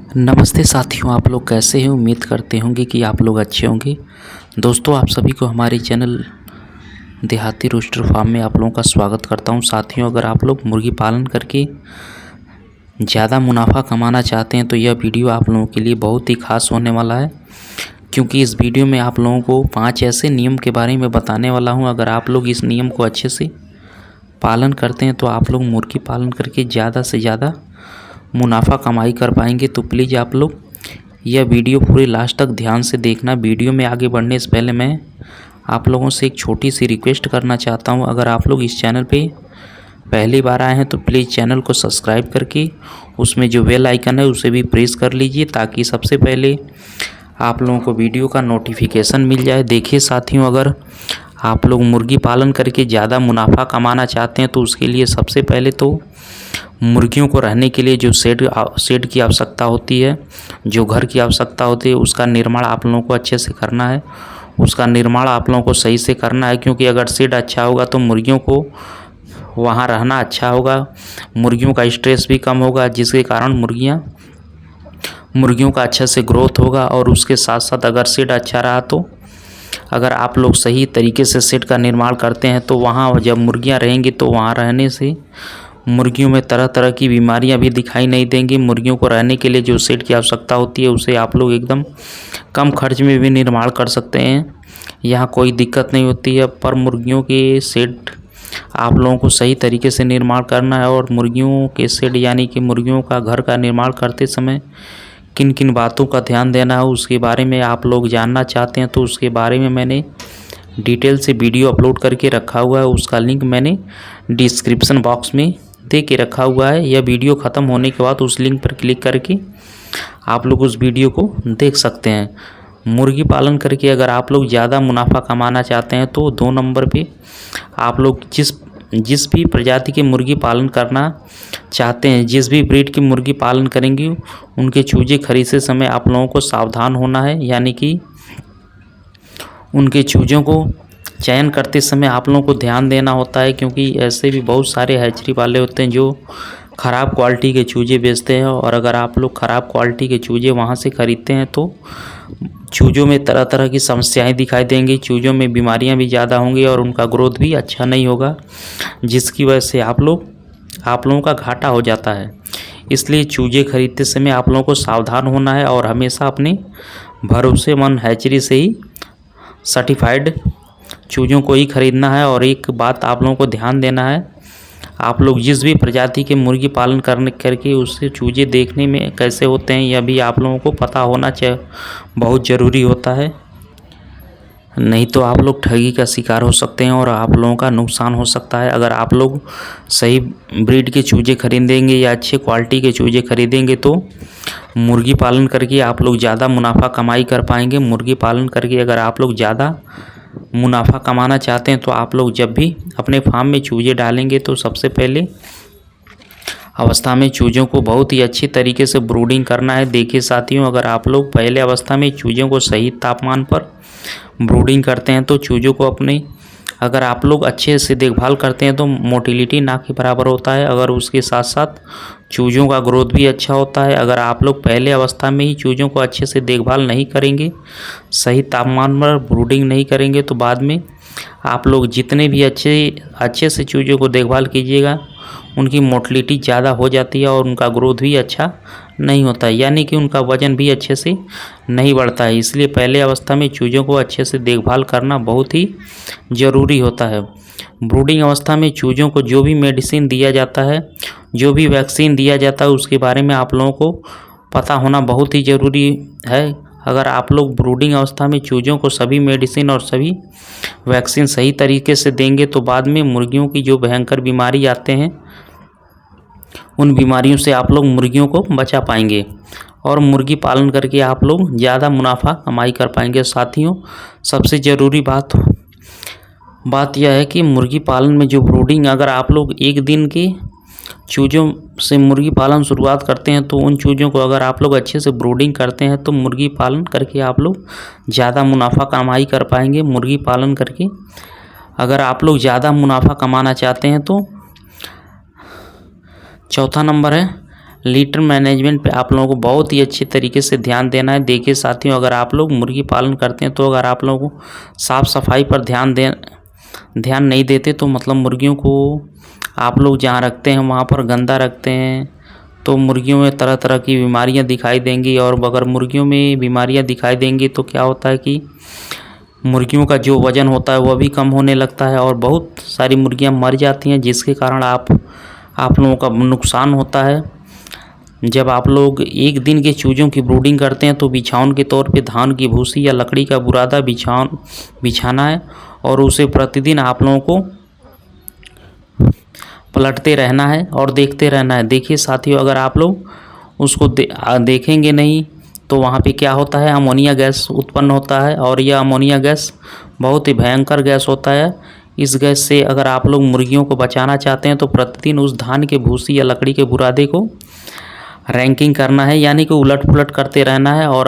नमस्ते साथियों, आप लोग कैसे हैं। उम्मीद करते होंगे कि आप लोग अच्छे होंगे। दोस्तों, आप सभी को हमारे चैनल देहाती रोस्टर फार्म में आप लोगों का स्वागत करता हूं। साथियों, अगर आप लोग मुर्गी पालन करके ज़्यादा मुनाफा कमाना चाहते हैं तो यह वीडियो आप लोगों के लिए बहुत ही खास होने वाला है, क्योंकि इस वीडियो में आप लोगों को 5 ऐसे नियम के बारे में बताने वाला हूं। अगर आप लोग इस नियम को अच्छे से पालन करते हैं तो आप लोग मुर्गी पालन करके ज़्यादा से ज़्यादा मुनाफा कमाई कर पाएंगे। तो प्लीज़ आप लोग यह वीडियो पूरे लास्ट तक ध्यान से देखना। वीडियो में आगे बढ़ने से पहले मैं आप लोगों से एक छोटी सी रिक्वेस्ट करना चाहता हूं। अगर आप लोग इस चैनल पे पहली बार आए हैं तो प्लीज़ चैनल को सब्सक्राइब करके उसमें जो बेल आइकन है उसे भी प्रेस कर लीजिए, ताकि सबसे पहले आप लोगों को वीडियो का नोटिफिकेशन मिल जाए। देखिए साथियों, अगर आप लोग मुर्गी पालन करके ज़्यादा मुनाफा कमाना चाहते हैं तो उसके लिए सबसे पहले तो मुर्गियों को रहने के लिए जो शेड की आवश्यकता होती है, जो घर की आवश्यकता होती है, उसका निर्माण आप लोगों को अच्छे से करना है। उसका निर्माण आप लोगों को सही से करना है, क्योंकि अगर शेड अच्छा होगा तो मुर्गियों को वहाँ रहना अच्छा होगा, मुर्गियों का स्ट्रेस भी कम होगा, जिसके कारण मुर्गियों का अच्छे से ग्रोथ होगा। और उसके साथ साथ अगर शेड अच्छा रहा तो अगर आप लोग सही तरीके से शेड का निर्माण करते हैं तो वहाँ जब मुर्गियाँ रहेंगी तो वहाँ रहने से मुर्गियों में तरह तरह की बीमारियां भी दिखाई नहीं देंगी। मुर्गियों को रहने के लिए जो शेड की आवश्यकता होती है उसे आप लोग एकदम कम खर्च में भी निर्माण कर सकते हैं, यहाँ कोई दिक्कत नहीं होती है। पर मुर्गियों के शेड आप लोगों को सही तरीके से निर्माण करना है। और मुर्गियों के शेड यानी कि मुर्गियों का घर का निर्माण करते समय किन किन बातों का ध्यान देना है उसके बारे में आप लोग जानना चाहते हैं तो उसके बारे में मैंने डिटेल से वीडियो अपलोड करके रखा हुआ है। उसका लिंक मैंने डिस्क्रिप्शन बॉक्स में दे के रखा हुआ है। यह वीडियो ख़त्म होने के बाद उस लिंक पर क्लिक करके आप लोग उस वीडियो को देख सकते हैं। मुर्गी पालन करके अगर आप लोग ज़्यादा मुनाफा कमाना चाहते हैं तो 2 नंबर पे आप लोग जिस भी प्रजाति के मुर्गी पालन करना चाहते हैं, जिस भी ब्रीड की मुर्गी पालन करेंगे, उनके चूजे खरीदते समय आप लोगों को सावधान होना है। यानी कि उनके चूज़ों को चयन करते समय आप लोगों को ध्यान देना होता है, क्योंकि ऐसे भी बहुत सारे हैचरी वाले होते हैं जो ख़राब क्वालिटी के चूजे बेचते हैं। और अगर आप लोग ख़राब क्वालिटी के चूजे वहाँ से ख़रीदते हैं तो चूज़ों में तरह तरह की समस्याएं दिखाई देंगी, चूज़ों में बीमारियां भी ज़्यादा होंगी और उनका ग्रोथ भी अच्छा नहीं होगा, जिसकी वजह से आप लोगों का घाटा हो जाता है। इसलिए चूजे खरीदते समय आप लोगों को सावधान होना है और हमेशा अपने भरोसेमंद हैचरी से ही सर्टिफाइड चूज़ों को ही खरीदना है। और एक बात आप लोगों को ध्यान देना है, आप लोग जिस भी प्रजाति के मुर्गी पालन करके उससे चूजे देखने में कैसे होते हैं यह भी आप लोगों को पता होना बहुत ज़रूरी होता है। नहीं तो आप लोग ठगी का शिकार हो सकते हैं और आप लोगों का नुकसान हो सकता है। अगर आप लोग सही ब्रीड के चूजे खरीदेंगे या अच्छे क्वालिटी के चूजे खरीदेंगे तो मुर्गी पालन करके आप लोग ज़्यादा मुनाफा कमाई कर पाएंगे। मुर्गी पालन करके अगर आप लोग ज़्यादा मुनाफा कमाना चाहते हैं तो आप लोग जब भी अपने फार्म में चूजे डालेंगे तो सबसे पहले अवस्था में चूज़ों को बहुत ही अच्छी तरीके से ब्रूडिंग करना है। देखिए साथियों, अगर आप लोग पहले अवस्था में चूज़ों को सही तापमान पर ब्रूडिंग करते हैं तो चूज़ों को अगर आप लोग अच्छे से देखभाल करते हैं तो मोटिलिटी ना के बराबर होता है। अगर उसके साथ साथ चूज़ों का ग्रोथ भी अच्छा होता है। अगर आप लोग पहले अवस्था में ही चूज़ों को अच्छे से देखभाल नहीं करेंगे, सही तापमान पर ब्रूडिंग नहीं करेंगे, तो बाद में आप लोग जितने भी अच्छे से चूज़ों को देखभाल कीजिएगा उनकी मोटिलिटी ज़्यादा हो जाती है और उनका ग्रोथ भी अच्छा नहीं होता है, यानी कि उनका वज़न भी अच्छे से नहीं बढ़ता है। इसलिए पहले अवस्था में चूज़ों को अच्छे से देखभाल करना बहुत ही ज़रूरी होता है। ब्रूडिंग अवस्था में चूज़ों को जो भी मेडिसिन दिया जाता है, जो भी वैक्सीन दिया जाता है, उसके बारे में आप लोगों को पता होना बहुत ही ज़रूरी है। अगर आप लोग ब्रूडिंग अवस्था में चूज़ों को सभी मेडिसिन और सभी वैक्सीन सही तरीके से देंगे तो बाद में मुर्गियों की जो भयंकर बीमारी आते हैं उन बीमारियों से आप लोग मुर्गियों को बचा पाएंगे और मुर्गी पालन करके आप लोग ज़्यादा मुनाफा कमाई कर पाएंगे। साथियों, सबसे ज़रूरी बात यह है कि मुर्गी पालन में जो ब्रूडिंग, अगर आप लोग एक दिन के चूज़ों से मुर्गी पालन शुरुआत करते हैं तो उन चूज़ों को अगर आप लोग अच्छे से ब्रूडिंग करते हैं तो मुर्गी पालन करके आप लोग ज़्यादा मुनाफा कमाई कर पाएंगे। मुर्गी पालन करके अगर आप लोग ज़्यादा मुनाफा कमाना चाहते हैं तो चौथा नंबर है लीटर मैनेजमेंट पे आप लोगों को बहुत ही अच्छे तरीके से ध्यान देना है। देखिए साथियों, अगर आप लोग मुर्गी पालन करते हैं तो अगर आप लोगों को साफ़ सफाई पर ध्यान नहीं देते तो मतलब मुर्गियों को आप लोग जहाँ रखते हैं वहाँ पर गंदा रखते हैं तो मुर्गियों में तरह तरह की बीमारियाँ दिखाई देंगी। और अगर मुर्गियों में बीमारियाँ दिखाई देंगी तो क्या होता है कि मुर्गियों का जो वज़न होता है वह भी कम होने लगता है और बहुत सारी मुर्गियाँ मर जाती हैं, जिसके कारण आप लोगों का नुकसान होता है। जब आप लोग एक दिन के चूज़ों की ब्रूडिंग करते हैं तो बिछावन के तौर पे धान की भूसी या लकड़ी का बुरादा बिछाना है और उसे प्रतिदिन आप लोगों को पलटते रहना है और देखते रहना है। देखिए साथियों, अगर आप लोग उसको देखेंगे नहीं तो वहाँ पे क्या होता है, अमोनिया गैस उत्पन्न होता है और यह अमोनिया गैस बहुत ही भयंकर गैस होता है। इस गैस से अगर आप लोग मुर्गियों को बचाना चाहते हैं तो प्रतिदिन उस धान के भूसी या लकड़ी के बुरादे को रैंकिंग करना है, यानी कि उलट पुलट करते रहना है। और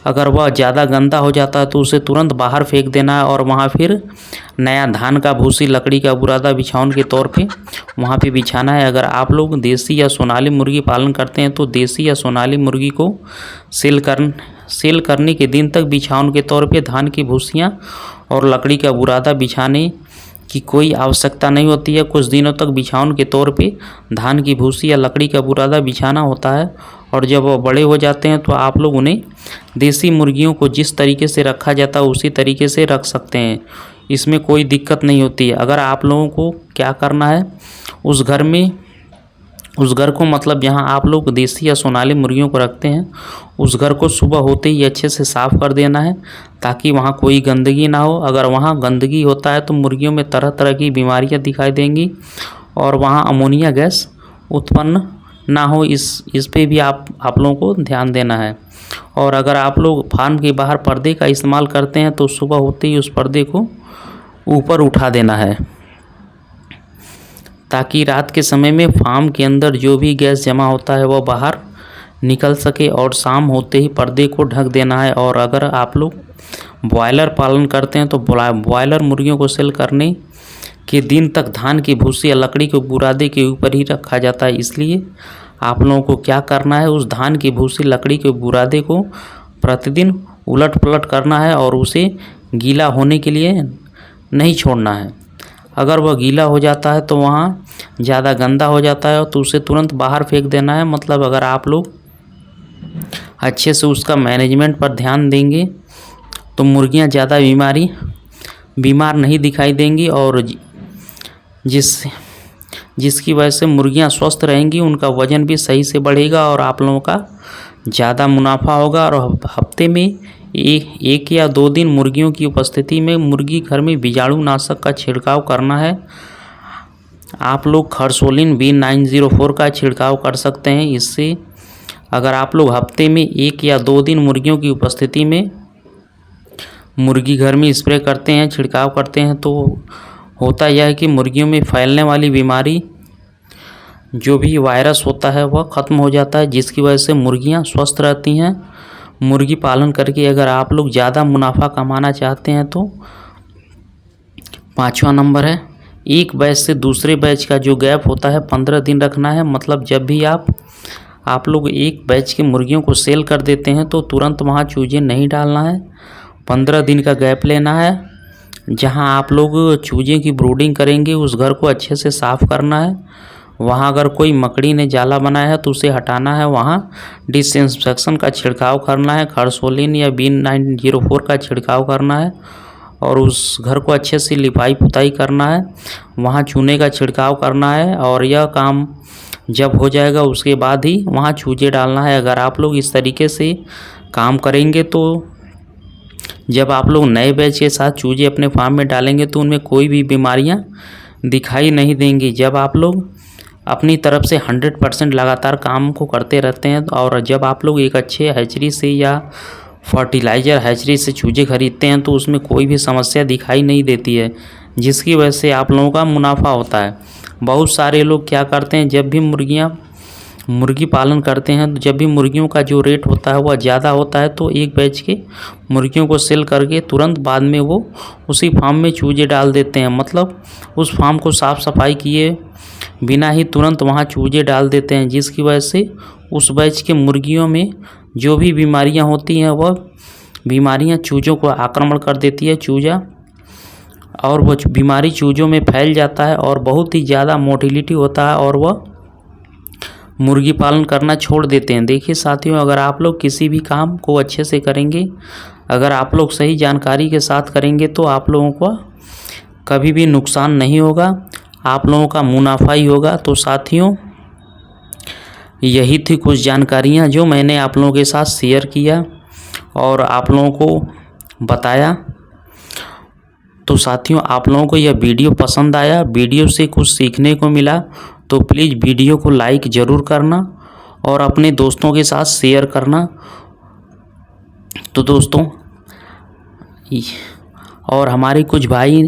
अगर वह ज़्यादा गंदा हो जाता है तो उसे तुरंत बाहर फेंक देना है और वहाँ फिर नया धान का भूसी लकड़ी का बुरादा बिछावन के तौर पे वहाँ पे बिछाना है। अगर आप लोग देसी या सोनाली मुर्गी पालन करते हैं तो देसी या सोनाली मुर्गी को सेल करने के दिन तक बिछावन के तौर पे धान की भूसियाँ और लकड़ी का बुरादा बिछाने की कोई आवश्यकता नहीं होती है। कुछ दिनों तक बिछावन के तौर पे धान की भूसी या लकड़ी का बुरादा बिछाना होता है और जब वो बड़े हो जाते हैं तो आप लोग उन्हें देसी मुर्गियों को जिस तरीके से रखा जाता है उसी तरीके से रख सकते हैं, इसमें कोई दिक्कत नहीं होती है। अगर आप लोगों को क्या करना है, उस घर को मतलब जहाँ आप लोग देसी या सोनाली मुर्गियों को रखते हैं उस घर को सुबह होते ही अच्छे से साफ़ कर देना है ताकि वहाँ कोई गंदगी ना हो। अगर वहाँ गंदगी होता है तो मुर्गियों में तरह तरह की बीमारियाँ दिखाई देंगी और वहाँ अमोनिया गैस उत्पन्न ना हो, इस पे भी आप लोगों को ध्यान देना है। और अगर आप लोग फार्म के बाहर पर्दे का इस्तेमाल करते हैं तो सुबह होते ही उस पर्दे को ऊपर उठा देना है ताकि रात के समय में फार्म के अंदर जो भी गैस जमा होता है वह बाहर निकल सके और शाम होते ही पर्दे को ढक देना है। और अगर आप लोग ब्रॉयलर पालन करते हैं तो ब्रॉयलर मुर्गियों को सेल करने के दिन तक धान की भूसी या लकड़ी के बुरादे के ऊपर ही रखा जाता है। इसलिए आप लोगों को क्या करना है, उस धान की भूसी लकड़ी के बुरादे को प्रतिदिन उलट पलट करना है और उसे गीला होने के लिए नहीं छोड़ना है। अगर वह गीला हो जाता है तो वहाँ ज़्यादा गंदा हो जाता है तो उसे तुरंत बाहर फेंक देना है। मतलब अगर आप लोग अच्छे से उसका मैनेजमेंट पर ध्यान देंगे तो मुर्गियाँ ज़्यादा बीमार नहीं दिखाई देंगी और जिसकी वजह से मुर्गियाँ स्वस्थ रहेंगी, उनका वज़न भी सही से बढ़ेगा और आप लोगों का ज़्यादा मुनाफा होगा। और हफ्ते में एक या 2 दिन मुर्गियों की उपस्थिति में मुर्गी घर में बीजाणुनाशक का छिड़काव करना है। आप लोग खरसोलिन B904 का छिड़काव कर सकते हैं। इससे अगर आप लोग हफ्ते में 1 या 2 दिन मुर्गियों की उपस्थिति में मुर्गी घर में स्प्रे करते हैं, छिड़काव करते हैं तो होता यह है कि मुर्गियों में फैलने वाली बीमारी जो भी वायरस होता है वह ख़त्म हो जाता है, जिसकी वजह से मुर्गियां स्वस्थ रहती हैं। मुर्गी पालन करके अगर आप लोग ज़्यादा मुनाफा कमाना चाहते हैं तो 5वां नंबर है, एक बैच से दूसरे बैच का जो गैप होता है 15 दिन रखना है। मतलब जब भी आप लोग एक बैच के मुर्गियों को सेल कर देते हैं तो तुरंत वहाँ चूजे नहीं डालना है, 15 दिन का गैप लेना है। जहाँ आप लोग चूजे की ब्रूडिंग करेंगे उस घर को अच्छे से साफ़ करना है। वहाँ अगर कोई मकड़ी ने जाला बनाया है तो उसे हटाना है, वहाँ डिसइंफेक्शन का छिड़काव करना है, खरसोलिन या B904 का छिड़काव करना है और उस घर को अच्छे से लिपाई पुताई करना है, वहाँ चूने का छिड़काव करना है। और यह काम जब हो जाएगा उसके बाद ही वहाँ चूजे डालना है। अगर आप लोग इस तरीके से काम करेंगे तो जब आप लोग नए बैच के साथ चूजे अपने फार्म में डालेंगे तो उनमें कोई भी बीमारियां दिखाई नहीं देंगी। जब आप लोग अपनी तरफ से 100% लगातार काम को करते रहते हैं और जब आप लोग एक अच्छे हैचरी से या फर्टिलाइज़र हैचरी से चूजे खरीदते हैं तो उसमें कोई भी समस्या दिखाई नहीं देती है, जिसकी वजह से आप लोगों का मुनाफा होता है। बहुत सारे लोग क्या करते हैं, जब भी मुर्गी पालन करते हैं तो जब भी मुर्गियों का जो रेट होता है वह ज़्यादा होता है तो एक बैच के मुर्गियों को सेल करके तुरंत बाद में वो उसी फार्म में चूजे डाल देते हैं। मतलब उस फार्म को साफ़ सफाई किए बिना ही तुरंत वहाँ चूजे डाल देते हैं, जिसकी वजह से उस बैच के मुर्गियों में जो भी बीमारियाँ होती हैं वह बीमारियाँ चूज़ों को आक्रमण कर देती है चूजा, और वह बीमारी चूज़ों में फैल जाता है और बहुत ही ज़्यादा मोर्टेलिटी होता है और वह मुर्गी पालन करना छोड़ देते हैं। देखिए साथियों, अगर आप लोग किसी भी काम को अच्छे से करेंगे, अगर आप लोग सही जानकारी के साथ करेंगे तो आप लोगों को कभी भी नुकसान नहीं होगा, आप लोगों का मुनाफा ही होगा। तो साथियों, यही थी कुछ जानकारियाँ जो मैंने आप लोगों के साथ शेयर किया और आप लोगों को बताया। तो साथियों, आप लोगों को यह वीडियो पसंद आया, वीडियो से कुछ सीखने को मिला, तो प्लीज़ वीडियो को लाइक ज़रूर करना और अपने दोस्तों के साथ शेयर करना। तो दोस्तों, और हमारे कुछ भाई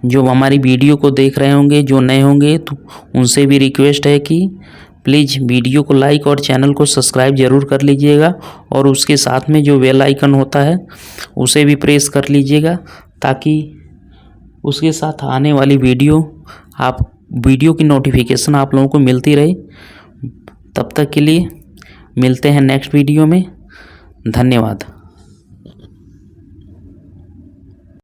जो हमारी वीडियो को देख रहे होंगे, जो नए होंगे, तो उनसे भी रिक्वेस्ट है कि प्लीज़ वीडियो को लाइक और चैनल को सब्सक्राइब ज़रूर कर लीजिएगा और उसके साथ में जो बेल आइकन होता है उसे भी प्रेस कर लीजिएगा, ताकि उसके साथ आने वाली वीडियो की नोटिफिकेशन आप लोगों को मिलती रहे। तब तक के लिए मिलते हैं नेक्स्ट वीडियो में। धन्यवाद।